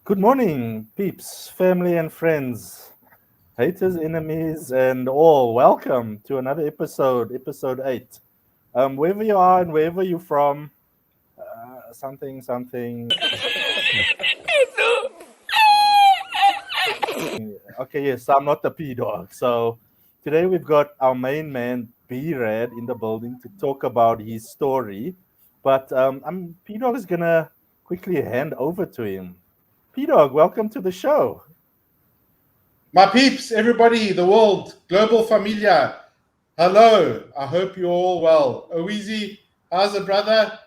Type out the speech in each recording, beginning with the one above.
Good morning, peeps, family and friends, haters, enemies, and all. Welcome to another episode 8. Wherever you are and wherever you're from, something. Okay, yes, I'm not the P dog. So today we've got our main man, B Rad, in the building to talk about his story. But P dog is gonna quickly hand over to him. P dog, welcome to the show. My peeps, everybody, the world, global familia, hello. I hope you're all well. Oweezy, how's the brother?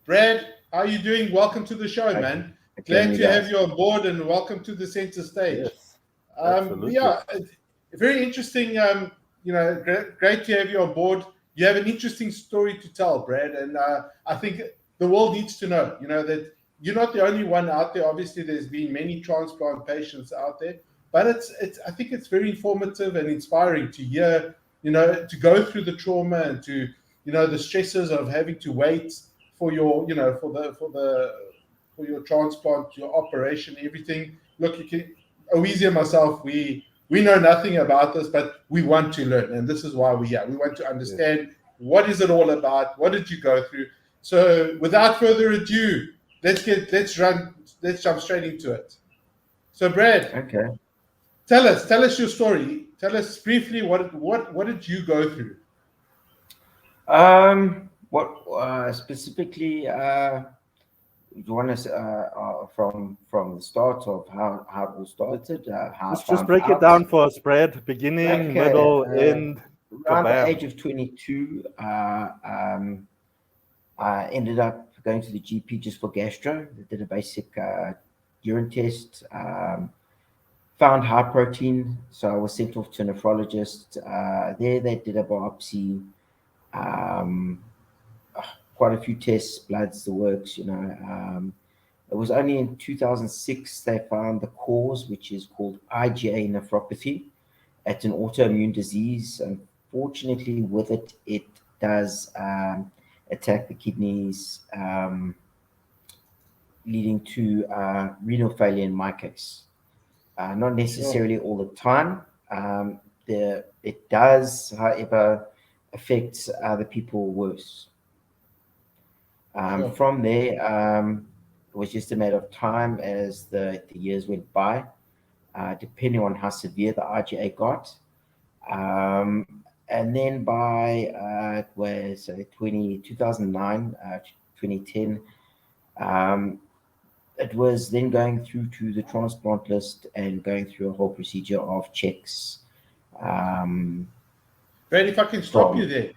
Brad, how you doing? Welcome to the show, Okay, man. okay, Glad you to have guys. you on board and welcome to the center stage. Yes, absolutely. Yeah, very interesting. Great to have you on board. You have an interesting story to tell, Brad, and I think the world needs to know. That you're not the only one out there. Obviously, there's been many transplant patients out there, but it's. I think it's very informative and inspiring to hear. To go through the trauma and to the stresses of having to wait for your for your transplant, your operation, everything. Look, you can. Oweezy and myself, we know nothing about this, but we want to learn, and this is why we're here. We want to understand what is it all about. What did you go through? So, without further ado, let's jump straight into it. So, Brad, Okay. tell us your story. Tell us briefly what did you go through? What specifically you want us from the start of how it all started, how I Just found break it out. down for us, Brad. Beginning, Okay. middle, end, Around the kabam. age of 22, I ended up going to the GP just for gastro. I did a basic urine test. Found high protein, so I was sent off to a nephrologist. There, they did a biopsy. Um, Quite a few tests, bloods, the works. It was only in 2006 they found the cause, which is called IgA nephropathy. It's an autoimmune disease. Unfortunately, with it, it does attack the kidneys, leading to renal failure in my case. Not necessarily all the time. It does, however, affect other people worse. From there, it was just a matter of time as the years went by, depending on how severe the IgA got. And then by it was 2009, 2010, it was then going through to the transplant list and going through a whole procedure of checks. Brad, if I can stop you From there.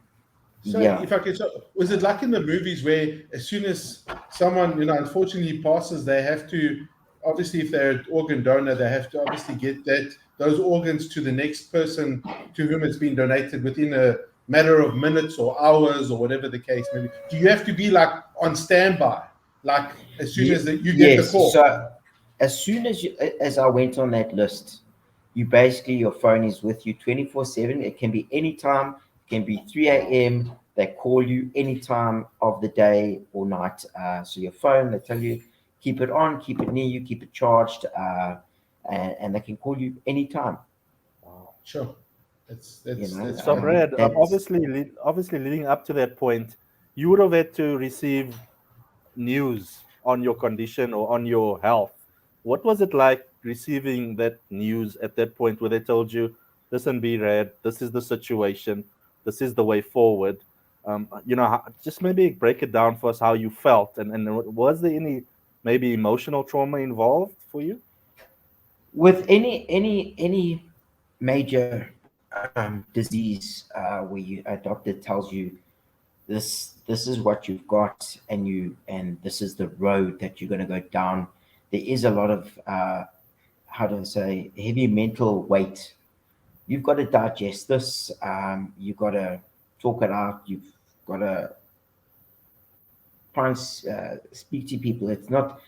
So yeah, if I could, was it like in the movies where as soon as someone, unfortunately passes, they have to, obviously if they're an organ donor, they have to obviously get those organs to the next person to whom it's been donated within a matter of minutes or hours or whatever the case may be. Do you have to be like on standby, like as soon as you get the yes. call? So as soon as I went on that list, you basically your phone is with you 24/7. It can be any time. It can be 3 a.m. They call you any time of the day or night. So your phone, they tell you keep it on, keep it near you, keep it charged, and they can call you anytime. Wow. Sure, You know, that's So, fine. Brad, that's obviously, leading up to that point, you would have had to receive news on your condition or on your health. What was it like receiving that news at that point where they told you, "Listen, be Rad, this is the situation, this is the way forward." Just maybe break it down for us how you felt, and was there any maybe emotional trauma involved for you? with any major disease where a doctor tells you this is what you've got and this is the road that you're going to go down. There is a lot of how do I say heavy mental weight. You've got to digest this. You've got to talk it out. You've got to try and speak to people. It's not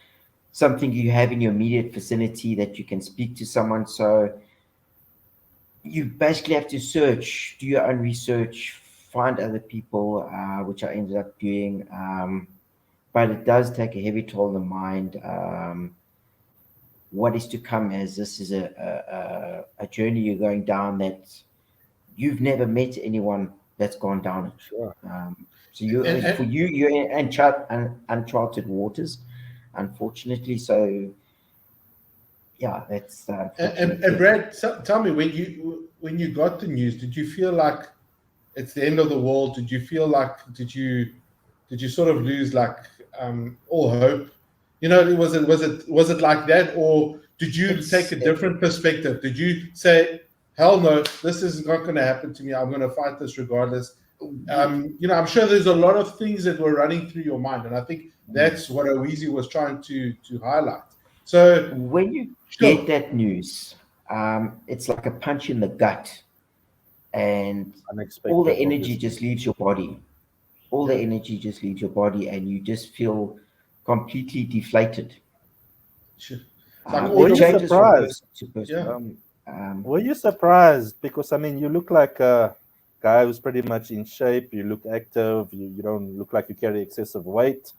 something you have in your immediate vicinity that you can speak to someone. So you basically have to search, do your own research, find other people, which I ended up doing. But it does take a heavy toll on the mind. what is to come, as this is a journey you're going down that you've never met anyone that's gone down it. Sure. So you, for And you, you're in uncharted waters, unfortunately. So yeah, that's and unfortunately. Brad, tell me, when you got the news, did you feel like it's the end of the world? Did you feel like did you sort of lose like all hope? Was it like that, or did you take It's a different perspective? Did you say, "Hell no, this is not going to happen to me. I'm going to fight this regardless"? I'm sure there's a lot of things that were running through your mind, and I think that's what Oweezy was trying to highlight. So, when you get sure, that news, it's like a punch in the gut, and all the Unexpected, energy obviously. just leaves your body. All the yeah, energy just leaves your body, and you just feel completely deflated. sure. It's like all Were It you your changes from surprised? person to person. yeah. Um, Um, were you surprised? Because I mean, you look like a guy who's pretty much in shape. You look active. You don't look like you carry excessive weight.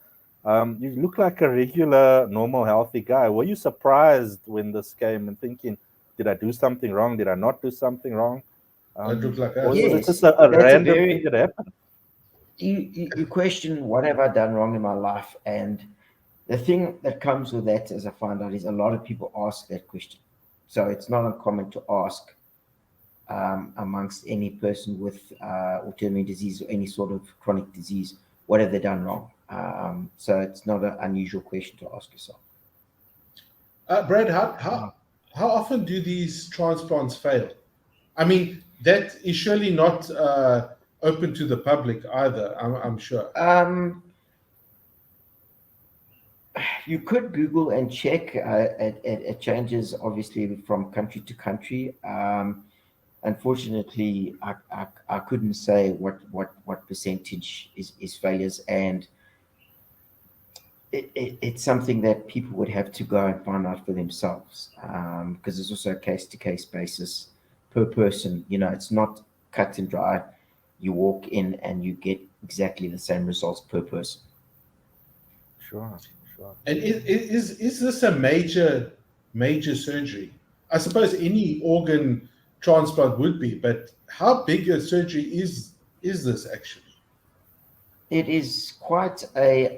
You look like a regular, normal, healthy guy. Were you surprised when this came and thinking, did I do something wrong? Did I not do something wrong? Don't look like Or us. was it yes, just a that's a random thing very that happened? you question what have I done wrong in my life, and the thing that comes with that, as I find out, is a lot of people ask that question. So it's not uncommon to ask amongst any person with autoimmune disease or any sort of chronic disease, what have they done wrong? So it's not an unusual question to ask yourself. Brad, how often do these transplants fail? I mean, that is surely not open to the public either. I'm sure. Um, you could Google and check. It changes obviously from country to country. Unfortunately, I couldn't say what percentage is failures, and it's something that people would have to go and find out for themselves, because it's also a case to case basis per person. It's not cut and dry. You walk in and you get exactly the same results per person. Sure, sure. And is this a major surgery? I suppose any organ transplant would be, but how big a surgery is this actually? It is quite a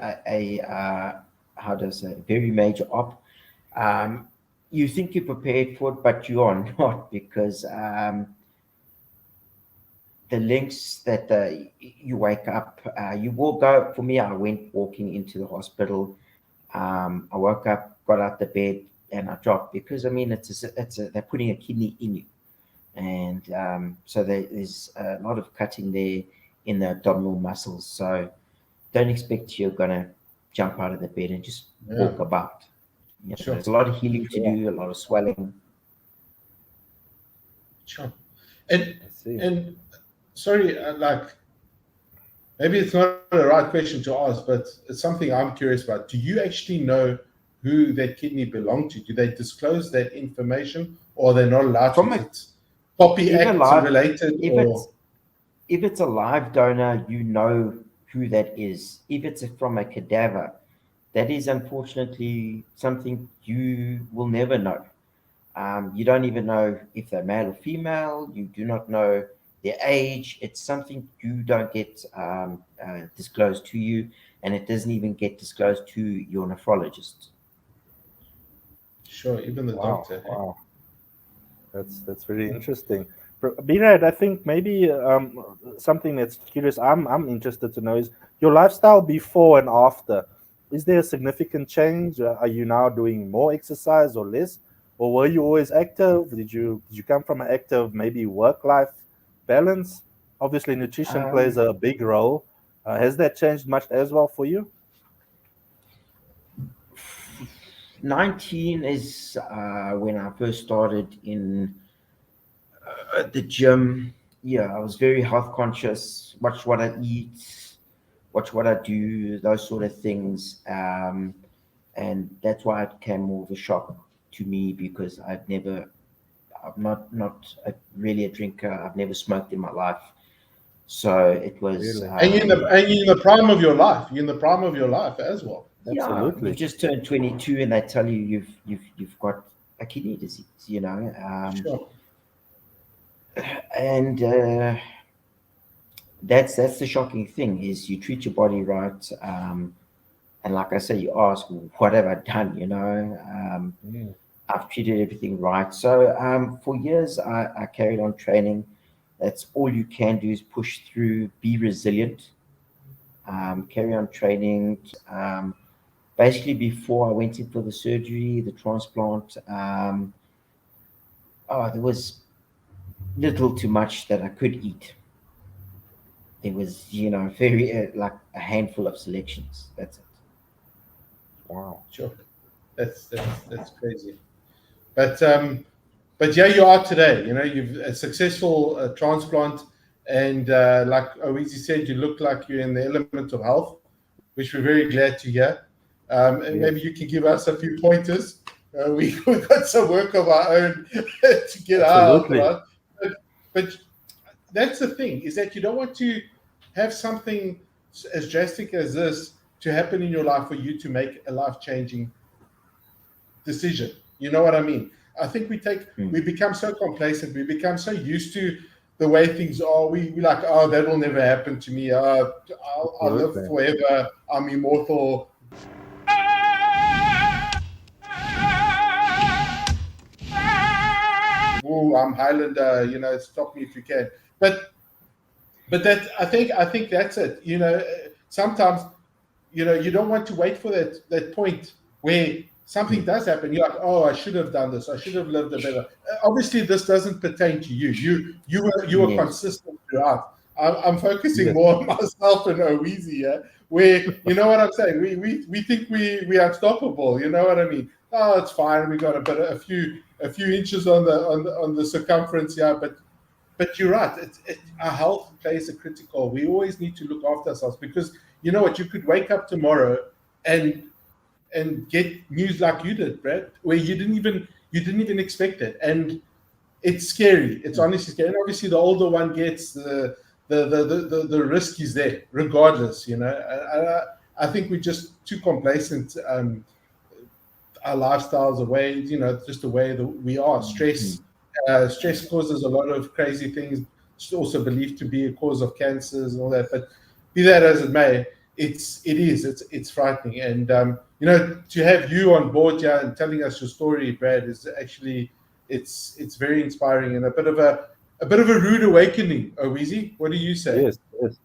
how do I say, very major op. Um, you think you're prepared for it, but you are not, because the links that you wake up, you will go. For me, I went walking into the hospital. I woke up, got out the bed, and I dropped, because I mean they're putting a kidney in you, and so there's a lot of cutting there in the abdominal muscles. So don't expect you're gonna jump out of the bed and just Yeah, walk about. sure, There's a lot of healing to Sure. do, a lot of swelling. sure. And I see. and sorry, like maybe it's not the right question to ask, but it's something I'm curious about. Do you actually know who that kidney belonged to? Do they disclose that information, or are they not allowed to? From Is a it Poppy if a Act live related, if or it's if it's a live donor, you know who that is. If it's from a cadaver, that is unfortunately something you will never know. You don't even know if they're male or female. You do not know their age. It's something you don't get disclosed to you, and it doesn't even get disclosed to your nephrologist. sure, even the Wow, doctor? wow. That's very interesting. Birad, I think maybe something that's curious. I'm interested to know is your lifestyle before and after. Is there a significant change? Are you now doing more exercise or less, or were you always active? Did you come from an active maybe work life balance? Obviously, nutrition plays Um, a big role. Has that changed much as well for you? 19 is when I first started in the gym. Yeah, I was very health conscious. Watch what I eat, watch what I do, those sort of things. And that's why it came more of a shock to me, because I'm not really a drinker. I've never smoked in my life, so it was Really? And you're in the prime of your life. You're in the prime of your life as well. Yeah, you've Absolutely. just turned 22 and they tell you you've got a kidney disease, Sure. and that's the shocking thing is you treat your body right, and like I say, you ask, what have I done? Mm. I've treated everything right. So for years, I carried on training. That's all you can do is push through, be resilient, carry on training. Basically, before I went in for the surgery, the transplant, there was little too much that I could eat. There was, very like a handful of selections. That's it. Wow. Sure. That's crazy. But yeah, you are today. You know, you've a successful transplant, and like Owizi said, you look like you're in the element of health, which we're very glad to hear. And maybe Yes. you can give us a few pointers. We got some work of our own to get our health Absolutely. right. But that's the thing is that you don't want to have something as drastic as this to happen in your life for you to make a life changing decision. You know what I mean? I think Mm. we become so complacent, we become so used to the way things are. We like, oh, that will never happen to me. I'll live Absolutely. forever. I'm immortal. Ooh, I'm Highlander. You know, stop me if you can. But that I think that's it. You know, sometimes you don't want to wait for that point where something Mm. does happen. You're like, oh, I should have done this. I should have lived a better. Obviously, this doesn't pertain to you. You were Yes. consistent throughout. I'm focusing Yes. more on myself and Owizi, yeah, where you know what I'm saying. We think we are unstoppable. You know what I mean? Oh, it's fine. We got a few inches on the circumference, yeah, but you're right. Our health plays a critical. We always need to look after ourselves because you know what? You could wake up tomorrow and get news like you did, Brad, where you didn't even expect it, and it's scary. It's Mm. honestly scary. And obviously, the older one gets, the risk is there, regardless. You know, I think we're just too complacent. Our lifestyles, the way just the way that we are. Mm. Stress causes a lot of crazy things. It's also believed to be a cause of cancers and all that. But be that as it may, it's frightening. And to have you on board here and telling us your story, Brad, is actually it's very inspiring and a bit of a rude awakening. Owizi, what do you say? Yes. Yes.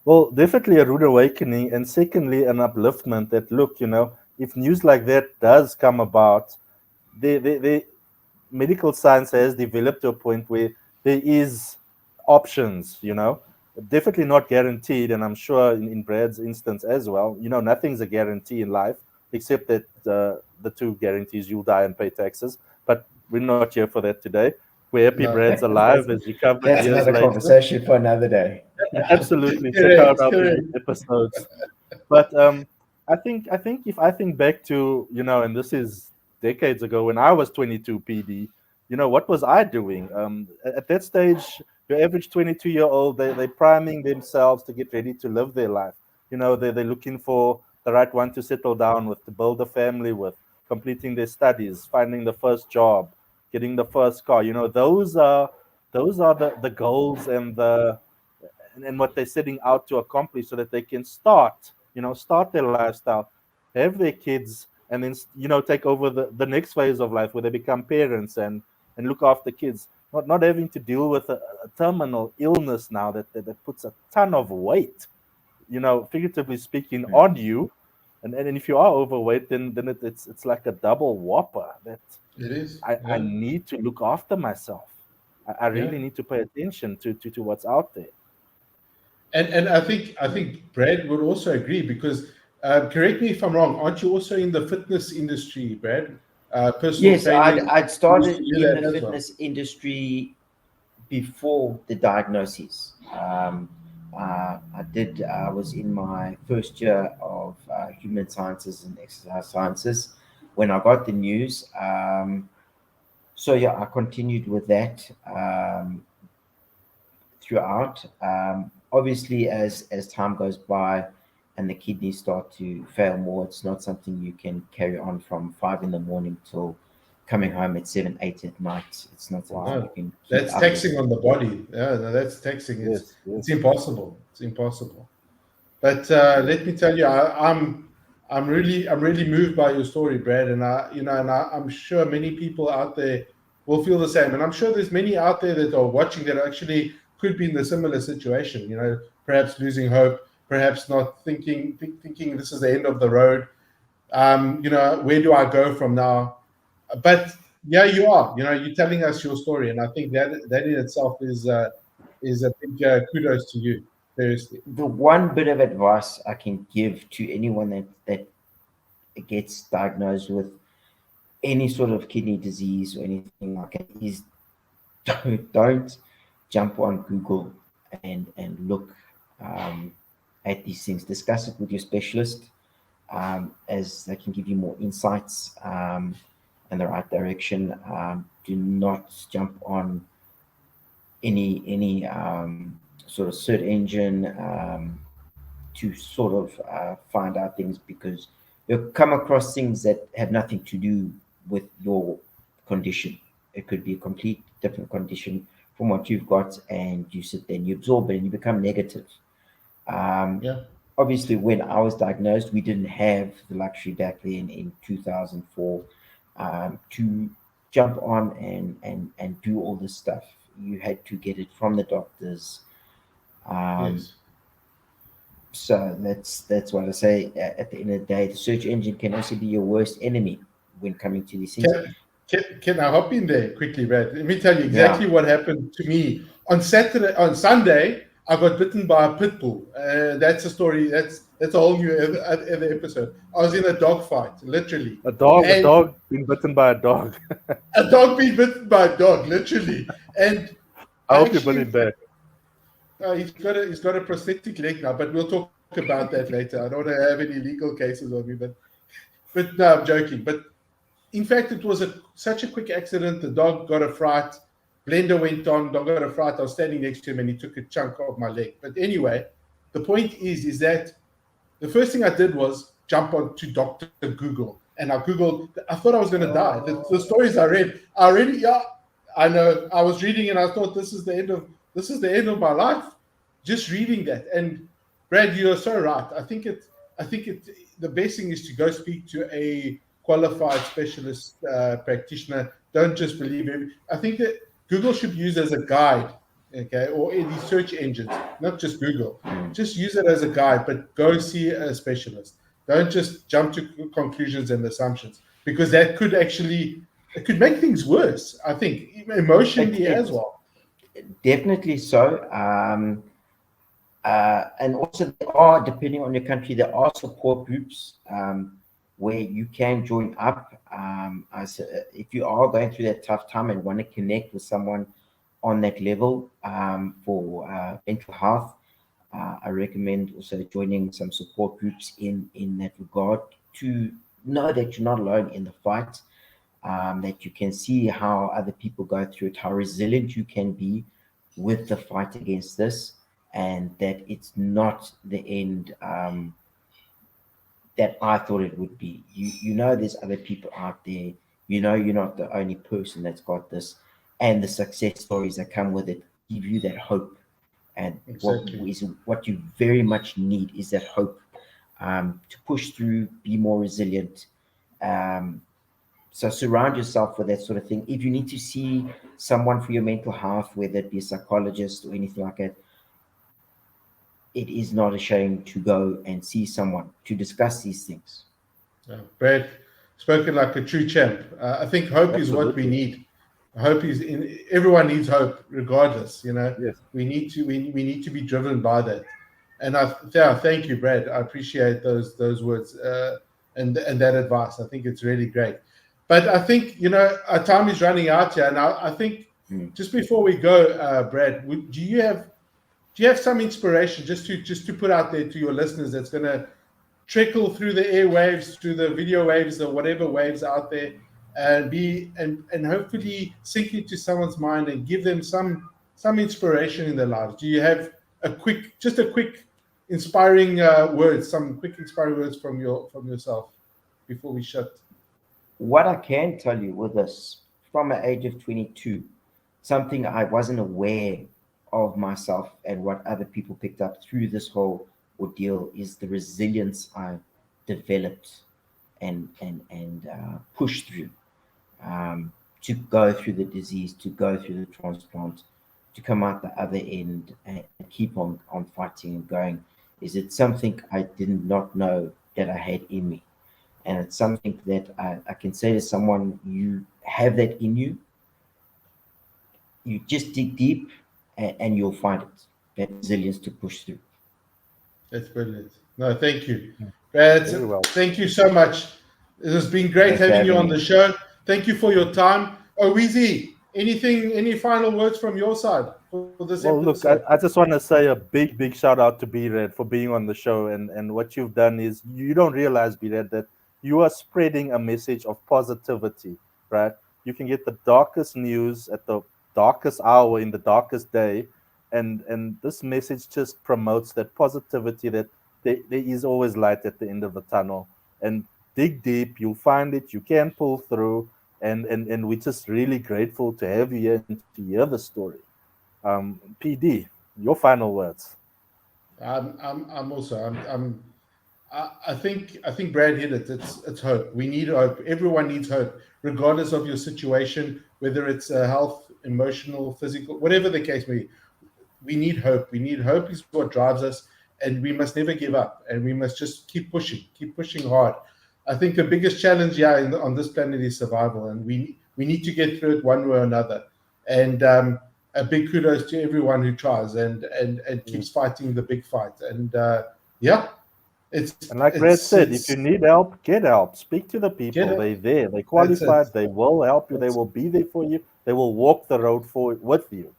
Well, definitely a rude awakening, and secondly, an upliftment that look, if news like that does come about, they medical science has developed to a point where there is options, definitely not guaranteed. And I'm sure in Brad's instance as well, nothing's a guarantee in life except that the two guarantees: you'll die and pay taxes. But we're not here for that today. We're happy No, Brad's alive, that's has recovered that's years another later. conversation for another day. Absolutely, check out correct, our correct. previous episodes. But I think if I think back to, and this is decades ago when I was 22 PD, what was I doing? At that stage, your average 22-year-old, they're priming themselves to get ready to live their life. They're looking for the right one to settle down with, to build a family with, completing their studies, finding the first job, getting the first car. Those are the goals and what they're setting out to accomplish so that they can start their lifestyle, have their kids, and then take over the next phase of life where they become parents and look after kids, not having to deal with a terminal illness now that puts a ton of weight, figuratively speaking, Mm. on you. And if you are overweight, then it's like a double whopper that It is. I Yeah, need to look after myself. I yeah. really need to pay attention to what's out there. And I think Brad would also agree because correct me if I'm wrong. Aren't you also in the fitness industry, Brad? Personal Yes, I'd training. I'd You used to started do in the that as well. fitness industry before the diagnosis. I was in my first year of human sciences and exercise sciences when I got the news. So yeah, I continued with that throughout. Obviously, as time goes by and the kidneys start to fail more, it's not something you can carry on from 5 in the morning till coming home at 7, 8 at night. It's not something Wow. you can keep That's up with. taxing on the body. Yeah, no, that's taxing. Yes, It's yes. impossible. It's impossible. But let me tell you, I'm really moved by your story, Brad, and I'm sure many people out there will feel the same, and I'm sure there's many out there that are watching that actually could be in the similar situation. Perhaps losing hope, perhaps not thinking this is the end of the road. Where do I go from now? But yeah, you are. You're telling us your story, and I think that in itself is a big kudos to you. Seriously. The one bit of advice I can give to anyone that gets diagnosed with any sort of kidney disease or anything like that is don't jump on Google and look at these things. Discuss it with your specialist, as they can give you more insights in the right direction. Do not jump on any sort of search engine to sort of find out things, because you'll come across things that have nothing to do with your condition. It could be a complete different condition from what you've got, and you sit there and you absorb it and you become negative. Um, Yeah. Obviously, when I was diagnosed, we didn't have the luxury back then in 2004 to jump on and do all this stuff. You had to get it from the doctors. Um, Yes. so that's what I say. At the end of the day, the search engine can also be your worst enemy when coming to these things. Can I hop in there quickly, Brad? Let me tell you Yeah. exactly what happened to me on Sunday. I got bitten by a pit bull. That's a story. That's a whole new other episode. I was in a dog fight, literally, A and dog being bitten by a dog. a dog being bitten by a dog, literally. And I I hope you put actually, him back. he's got a prosthetic leg now, but we'll talk about that later. I don't want to have any legal cases on me, but no, I'm joking. But in fact, it was such a quick accident. The dog got a fright. Blender went on. Dog got a fright. I was standing next to him, and he took a chunk of my leg. But anyway, the point is that the first thing I did was jump onto Doctor Google, and I googled. I thought I was going to die. The stories I read, yeah, I know. I was reading, and I thought this is the end of my life. Just reading that, and Brad, you are so right. I think the best thing is to go speak to a qualified specialist practitioner. Don't just believe him. I think that Google should use as a guide, okay, or any search engines, not just Google. Just use it as a guide, but go see a specialist. Don't just jump to conclusions and assumptions, because that could actually it could make things worse. I think emotionally It, as well. definitely so. And also, there are, depending on your country, there are support groups where you can join up. If you are going through that tough time and want to connect with someone on that level for mental health, I recommend also joining some support groups in that regard, to know that you're not alone in the fight, that you can see how other people go through it, how resilient you can be with the fight against this, and that it's not the end that I thought it would be. You know there's other people out there. You know you're not the only person that's got this, and the success stories that come with it give you that hope. And Exactly. what you very much need is that hope, to push through, be more resilient. Um, so surround yourself with that sort of thing. If you need to see someone for your mental health, whether it be a psychologist or anything like that, it is not a shame to go and see someone to discuss these things. Brad, spoken like a true champ. I think hope is what we Absolutely. need. Hope is in everyone needs hope, regardless. Yes. We need to be driven by that. And yeah, thank you, Brad. I appreciate those words and that advice. I think it's really great. But I think our time is running out here, and I think Mm. just before we go, Brad, do you have some inspiration just to put out there to your listeners that's going to trickle through the airwaves, through the video waves, or whatever waves out there, and hopefully sink into someone's mind and give them some inspiration in their lives? Do you have a quick inspiring words, some quick inspiring words from yourself before we shut. What I can tell you with this, from the age of 22, something I wasn't aware of myself and what other people picked up through this whole ordeal is the resilience I developed and pushed through, to go through the disease, to go through the transplant, to come out the other end and keep on fighting and going. Is it something I did not know that I had in me? And it's something that I can say to someone, you have that in you. You just dig deep and you'll find it. That resilience to push through. That's brilliant. No, thank you. Very well. Thank you so much. It has been great Thanks for having you having on me. the show. Thank you for your time. Oh, Weezy, any final words from your side for this Well, episode? look, I just want to say a big shout out to B-Red for being on the show. And what you've done is you don't realize, B-Red, that you are spreading a message of positivity, right? You can get the darkest news at the darkest hour in the darkest day. And this message just promotes that positivity that there is always light at the end of the tunnel. And dig deep, you'll find it, you can pull through. And we're just really grateful to have you here and to hear the story. PD, your final words. I'm also I think Brad hit it. It's hope. We need hope. Everyone needs hope, regardless of your situation, whether it's health, emotional, physical, whatever the case may be. We need hope. We need hope is what drives us, and we must never give up. And we must just keep pushing hard. I think the biggest challenge, yeah, on this planet is survival, and we need to get through it one way or another. And a big kudos to everyone who tries and Mm. keeps fighting the big fight. And yeah, it's And like Brad it's said, if you it's need help, get help. Speak to the get people. it. They're there. They're That's it. qualified. They will help you. They That's will be there for you. They will walk the road for with you.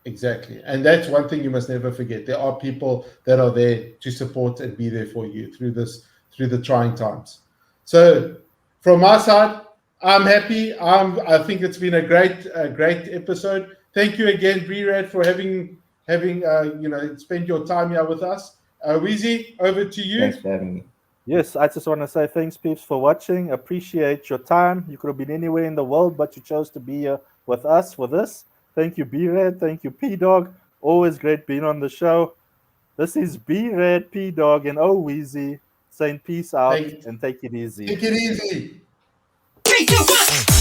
Exactly. And that's one thing you must never forget. There are people that are there to support and be there for you through the trying times. So from my side, I'm happy. I think it's been a great episode. Thank you again, Brad, for having spent your time here with us. Weezy, over to you. Thanks for having me. Yes, I just want to say thanks, peeps, for watching. Appreciate your time. You could have been anywhere in the world, but you chose to be here with us for this. Thank you, B Red. Thank you, P Dog. Always great being on the show. This is B Red, P Dog, and O Weezy saying peace out Thank, and take it easy. take it easy. 3, 2, 1.